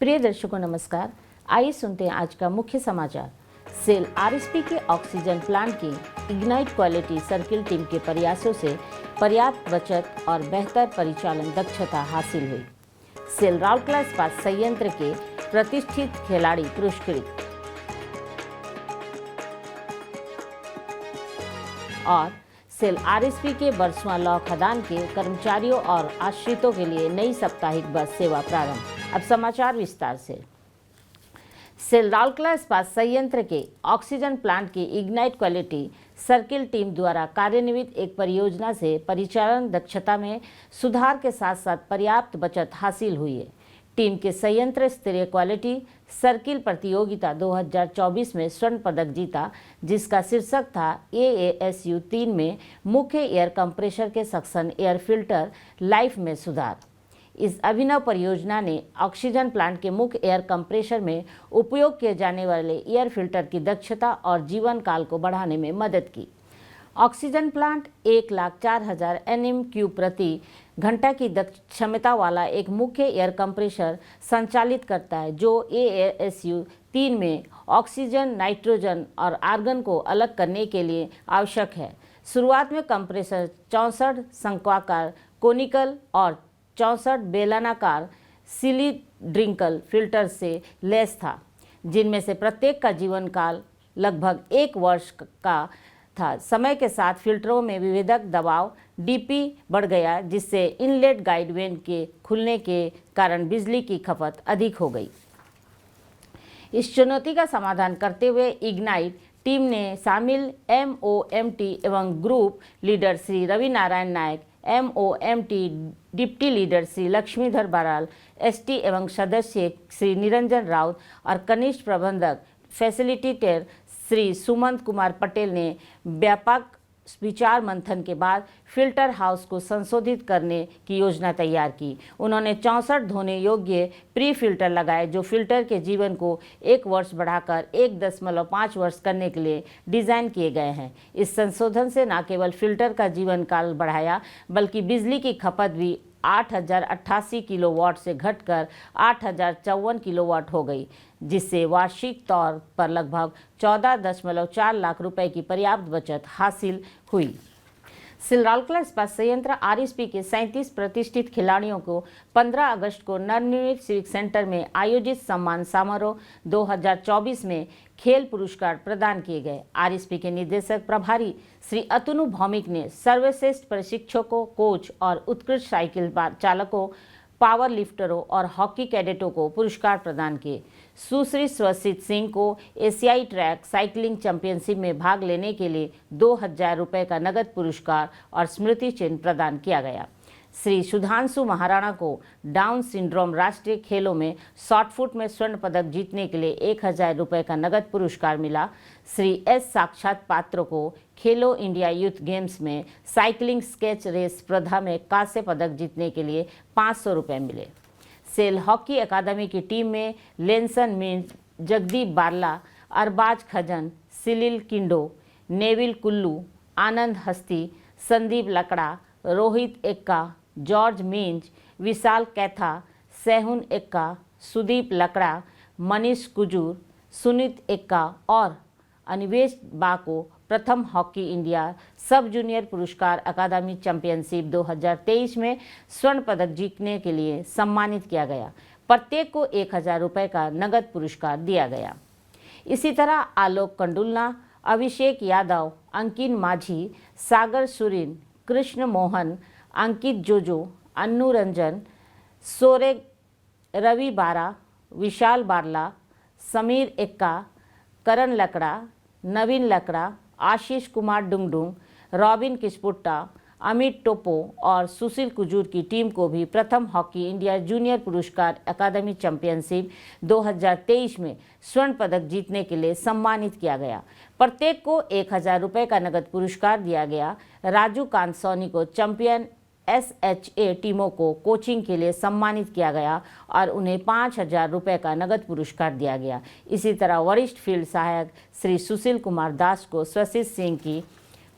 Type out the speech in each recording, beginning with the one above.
प्रिय दर्शकों नमस्कार। आइए सुनते हैं आज का मुख्य समाचार। सेल आरएसपी के ऑक्सीजन प्लांट की इग्नाइट क्वालिटी सर्किल टीम के प्रयासों से पर्याप्त बचत और बेहतर परिचालन दक्षता हासिल हुई। सेल राउरकेला इस्पात संयंत्र के प्रतिष्ठित खिलाड़ी पुरस्कृत। और सेल आरएसपी के बरसुआ लौ खदान के कर्मचारियों और आश्रितों के लिए नई साप्ताहिक बस सेवा प्रारंभ। अब समाचार विस्तार से। सेल राउरकेला इस्पात संयंत्र के ऑक्सीजन प्लांट की इग्नाइट क्वालिटी सर्किल टीम द्वारा कार्यान्वित एक परियोजना से परिचालन दक्षता में सुधार के साथ साथ पर्याप्त बचत हासिल हुई है। टीम के संयंत्र स्तरीय क्वालिटी सर्किल प्रतियोगिता 2024 में स्वर्ण पदक जीता, जिसका शीर्षक था AASU 3 में मुख्य एयर कंप्रेशर के सक्शन एयर फिल्टर लाइफ में सुधार। इस अभिनव परियोजना ने ऑक्सीजन प्लांट के मुख्य एयर कंप्रेशर में उपयोग किए जाने वाले एयर फिल्टर की दक्षता और जीवन काल को बढ़ाने में मदद की। ऑक्सीजन प्लांट 1,04,000 NM³ प्रति घंटा की क्षमता वाला एक मुख्य एयर कंप्रेशर संचालित करता है, जो AASU 3 में ऑक्सीजन, नाइट्रोजन और आर्गन को अलग करने के लिए आवश्यक है। शुरुआत में कंप्रेसर 64 शंक्वाकार कोनिकल और 64 बेलनाकार सिलिंड्रिकल फिल्टर से लैस था, जिनमें से प्रत्येक का जीवन काल लगभग 1 वर्ष का था। समय के साथ फिल्टरों में विभेदक दबाव DP बढ़ गया, जिससे इनलेट गाइड वेन के खुलने के कारण बिजली की खपत अधिक हो गई। इस चुनौती का समाधान करते हुए इग्नाइट टीम ने शामिल MOMT एवं group leader Shri Ravi Narayan Nayak, MOMT deputy leader Shri Laxmidhar Baral, ST एवं सदस्य श्री निरंजन राउत और कनिष्ठ प्रबंधक फैसिलिटेटर श्री सुमंत कुमार पटेल ने व्यापक विचार मंथन के बाद फिल्टर हाउस को संशोधित करने की योजना तैयार की। उन्होंने 64 धोने योग्य प्री फिल्टर लगाए, जो फिल्टर के जीवन को 1 वर्ष बढ़ाकर 1.5 वर्ष करने के लिए डिज़ाइन किए गए हैं। इस संशोधन से न केवल फिल्टर का जीवन काल बढ़ाया, बल्कि बिजली की खपत भी 8,088 किलोवाट से घटकर 8,054 किलोवाट हो गई, जिससे वार्षिक तौर पर लगभग 14.4 लाख रुपए की पर्याप्त बचत हासिल हुई। सेल राउरकेला इस्पात संयंत्र आरएसपी के 37 प्रतिष्ठित खिलाड़ियों को 15 अगस्त को नवनिर्मित सिविक सेंटर में आयोजित सम्मान समारोह 2024 में खेल पुरस्कार प्रदान किए गए। आरएसपी के निदेशक प्रभारी श्री अतनु भौमिक ने सर्वश्रेष्ठ प्रशिक्षकों, कोच और उत्कृष्ट साइकिल चालकों, पावर लिफ्टरों और हॉकी कैडेटों को पुरस्कार प्रदान किए। सुश्री स्वसित सिंह को एशियाई ट्रैक साइकिलिंग चैंपियनशिप में भाग लेने के लिए 2,000 रुपये का नगद पुरस्कार और स्मृति चिन्ह प्रदान किया गया। श्री सुधांशु महाराणा को डाउन सिंड्रोम राष्ट्रीय खेलों में शॉटपुट में स्वर्ण पदक जीतने के लिए 1,000 रुपये का नगद पुरस्कार मिला। श्री S साक्षात पात्र को खेलो इंडिया यूथ गेम्स में साइकिलिंग स्केच रेस स्पर्धा में कांस्य पदक जीतने के लिए 500 रुपये मिले। सेल हॉकी अकादमी की टीम में लेंसन मिंज, जगदीप बारला, अरबाज खजन, सिलिल किंडो, नेविल कुल्लू, आनंद हस्ती, संदीप लकड़ा, रोहित एक्का, जॉर्ज मिंज, विशाल कैथा, सेहुन एक्का, सुदीप लकड़ा, मनीष कुजूर, सुनीत एक्का और अनिवेश बा को प्रथम हॉकी इंडिया सब जूनियर पुरस्कार अकादमी चैंपियनशिप 2023 में स्वर्ण पदक जीतने के लिए सम्मानित किया गया। प्रत्येक को 1,000 रुपये का नगद पुरस्कार दिया गया। इसी तरह आलोक कंडुलना, अभिषेक यादव, अंकित माझी, सागर सुरीन, कृष्ण मोहन, अंकित जोजो, अन्नू रंजन, सोरेग, रवि बारा, विशाल बारला, समीर एक्का, करण लकड़ा, नवीन लकड़ा, आशीष कुमार डुंगडुंग, रॉबिन किस्पुट्टा, अमित टोपो और सुशील कुजूर की टीम को भी प्रथम हॉकी इंडिया जूनियर पुरस्कार अकादमी चैंपियनशिप 2023 में स्वर्ण पदक जीतने के लिए सम्मानित किया गया। प्रत्येक को 1,000 रुपये का नगद पुरस्कार दिया गया। राजू कांसोनी को चैंपियन SHA टीमों को कोचिंग के लिए सम्मानित किया गया और उन्हें 5,000 रुपये का नगद पुरस्कार दिया गया। इसी तरह वरिष्ठ फील्ड सहायक श्री सुशील कुमार दास को स्वसित सिंह की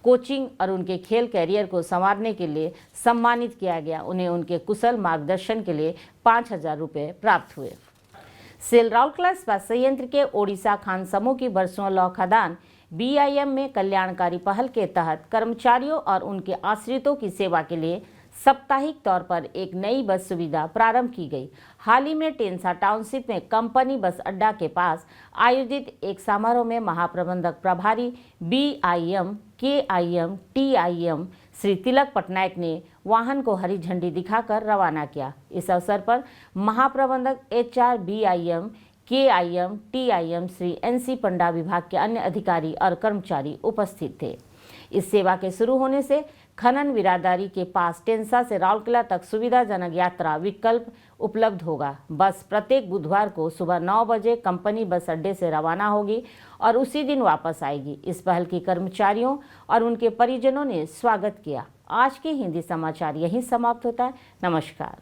कोचिंग और उनके खेल कैरियर को संवारने के लिए सम्मानित किया गया। उन्हें उनके कुशल मार्गदर्शन के लिए 5,000 रुपये प्राप्त हुए। सेल राउरकेला इस्पात संयंत्र के ओडिशा खान समूह की बरसुआ खदान BIM में कल्याणकारी पहल के तहत कर्मचारियों और उनके आश्रितों की सेवा के लिए साप्ताहिक तौर पर एक नई बस सुविधा प्रारंभ की गई। हाल ही में टेंसा टाउनशिप में कंपनी बस अड्डा के पास आयोजित एक समारोह में महाप्रबंधक प्रभारी BIM, KIM, TIM Shri Tilak Patnaik ने वाहन को हरी झंडी दिखाकर रवाना किया। इस अवसर पर महाप्रबंधक HR, BIM, KIM, TIM Shri NC पंडा विभाग के अन्य अधिकारी और कर्मचारी उपस्थित थे। इस सेवा के शुरू होने से खनन बिरादरी के पास टेंसा से राउरकेला तक सुविधाजनक यात्रा विकल्प उपलब्ध होगा। बस प्रत्येक बुधवार को सुबह 9 बजे कंपनी बस अड्डे से रवाना होगी और उसी दिन वापस आएगी। इस पहल की कर्मचारियों और उनके परिजनों ने स्वागत किया। आज के हिंदी समाचार यहीं समाप्त होता है। नमस्कार।